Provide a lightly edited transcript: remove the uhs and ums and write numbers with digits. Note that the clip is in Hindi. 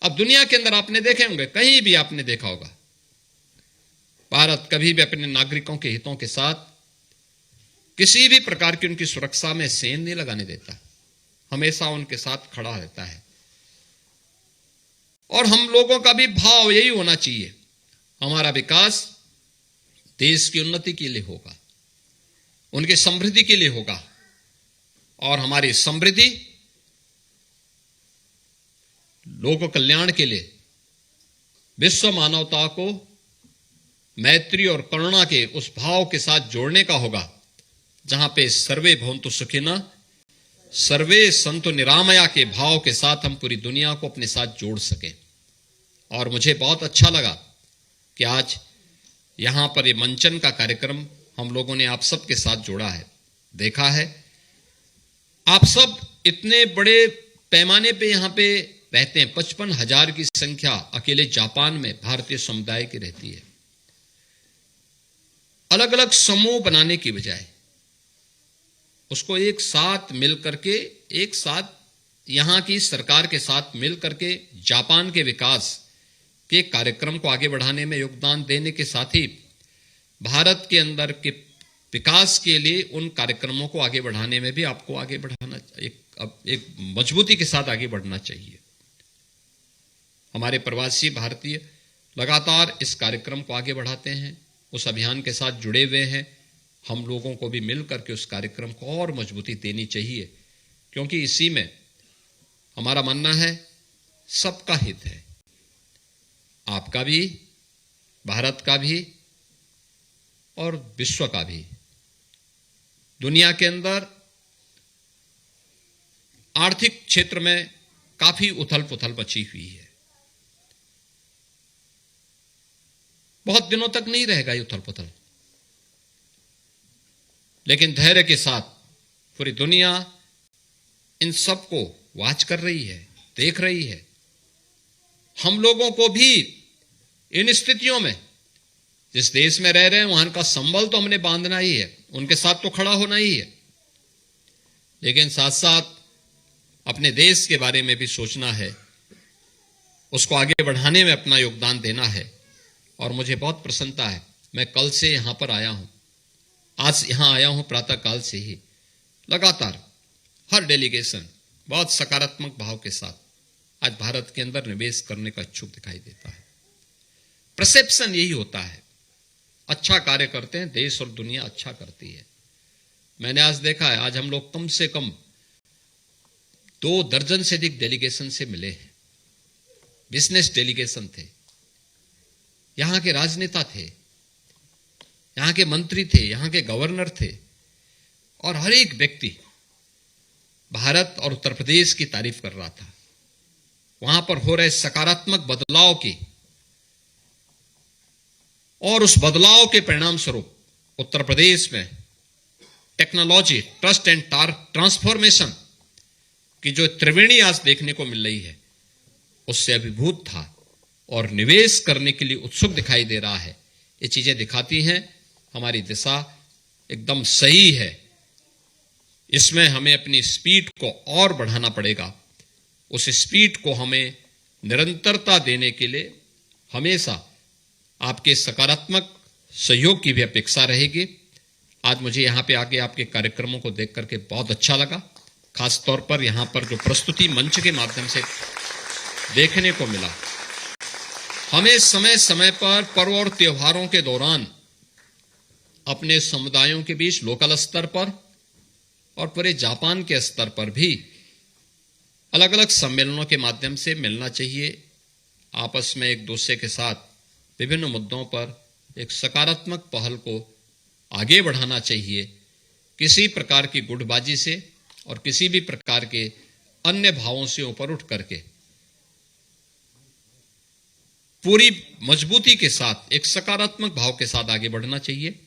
अब दुनिया के अंदर आपने देखे होंगे, कहीं भी आपने देखा होगा, भारत कभी भी अपने नागरिकों के हितों के साथ किसी भी प्रकार की उनकी सुरक्षा में सेंध नहीं लगाने देता, हमेशा उनके साथ खड़ा रहता है। और हम लोगों का भी भाव यही होना चाहिए, हमारा विकास देश की उन्नति के लिए होगा, उनकी समृद्धि के लिए होगा, और हमारी समृद्धि लोक कल्याण के लिए, विश्व मानवता को मैत्री और करुणा के उस भाव के साथ जोड़ने का होगा, जहां पे सर्वे भवन्तु सुखिनः सर्वे सन्तु निरामया के भाव के साथ हम पूरी दुनिया को अपने साथ जोड़ सकें। और मुझे बहुत अच्छा लगा कि आज यहां पर ये मंचन का कार्यक्रम हम लोगों ने आप सब के साथ जोड़ा है, देखा है। आप सब इतने बड़े पैमाने पे यहां पे रहते हैं, 55,000 की संख्या अकेले जापान में भारतीय समुदाय की रहती है। अलग अलग समूह बनाने की बजाय उसको एक साथ मिल करके, एक साथ यहां की सरकार के साथ मिल करके जापान के विकास के कार्यक्रम को आगे बढ़ाने में योगदान देने के साथ ही भारत के अंदर के विकास के लिए उन कार्यक्रमों को आगे बढ़ाने में भी आपको आगे बढ़ाना, एक मजबूती के साथ आगे बढ़ना चाहिए। हमारे प्रवासी भारतीय लगातार इस कार्यक्रम को आगे बढ़ाते हैं, उस अभियान के साथ जुड़े हुए हैं। हम लोगों को भी मिल करके उस कार्यक्रम को और मजबूती देनी चाहिए, क्योंकि इसी में हमारा मानना है सबका हित है, आपका भी, भारत का भी और विश्व का भी। दुनिया के अंदर आर्थिक क्षेत्र में काफी उथल पुथल मची हुई है, बहुत दिनों तक नहीं रहेगा ये उथल पुथल, लेकिन धैर्य के साथ पूरी दुनिया इन सब को वाच कर रही है, देख रही है। हम लोगों को भी इन स्थितियों में, जिस देश में रह रहे हैं वहां का संबल तो हमने बांधना ही है, उनके साथ तो खड़ा होना ही है, लेकिन साथ साथ अपने देश के बारे में भी सोचना है, उसको आगे बढ़ाने में अपना योगदान देना है। और मुझे बहुत प्रसन्नता है, मैं कल से यहां पर आया हूं, आज यहां आया हूं प्रातः काल से ही, लगातार हर डेलीगेशन बहुत सकारात्मक भाव के साथ आज भारत के अंदर निवेश करने का इच्छुक दिखाई देता है। परसेप्शन यही होता है, अच्छा कार्य करते हैं, देश और दुनिया अच्छा करती है। मैंने आज देखा है, आज हम लोग कम से कम 2 दर्जन से अधिक डेलीगेशन से मिले हैं, बिजनेस डेलीगेशन थे, यहां के राजनेता थे, यहां के मंत्री थे, यहां के गवर्नर थे, और हर एक व्यक्ति भारत और उत्तर प्रदेश की तारीफ कर रहा था, वहां पर हो रहे सकारात्मक बदलाव की, और उस बदलाव के परिणाम स्वरूप उत्तर प्रदेश में टेक्नोलॉजी, ट्रस्ट एंड ट्रांसफॉर्मेशन की जो त्रिवेणी आज देखने को मिल रही है, उससे अभिभूत था और निवेश करने के लिए उत्सुक दिखाई दे रहा है। ये चीजें दिखाती हैं हमारी दिशा एकदम सही है, इसमें हमें अपनी स्पीड को और बढ़ाना पड़ेगा। उस स्पीड को हमें निरंतरता देने के लिए हमेशा आपके सकारात्मक सहयोग की भी अपेक्षा रहेगी। आज मुझे यहां पे आके आपके कार्यक्रमों को देख करके बहुत अच्छा लगा, खास तौर पर यहां पर जो प्रस्तुति मंच के माध्यम से देखने को मिला। हमें समय समय पर पर्व और त्योहारों के दौरान अपने समुदायों के बीच लोकल स्तर पर और पूरे जापान के स्तर पर भी अलग अलग सम्मेलनों के माध्यम से मिलना चाहिए, आपस में एक दूसरे के साथ विभिन्न मुद्दों पर एक सकारात्मक पहल को आगे बढ़ाना चाहिए। किसी प्रकार की गुटबाजी से और किसी भी प्रकार के अन्य भावों से ऊपर उठ करके पूरी मजबूती के साथ एक सकारात्मक भाव के साथ आगे बढ़ना चाहिए।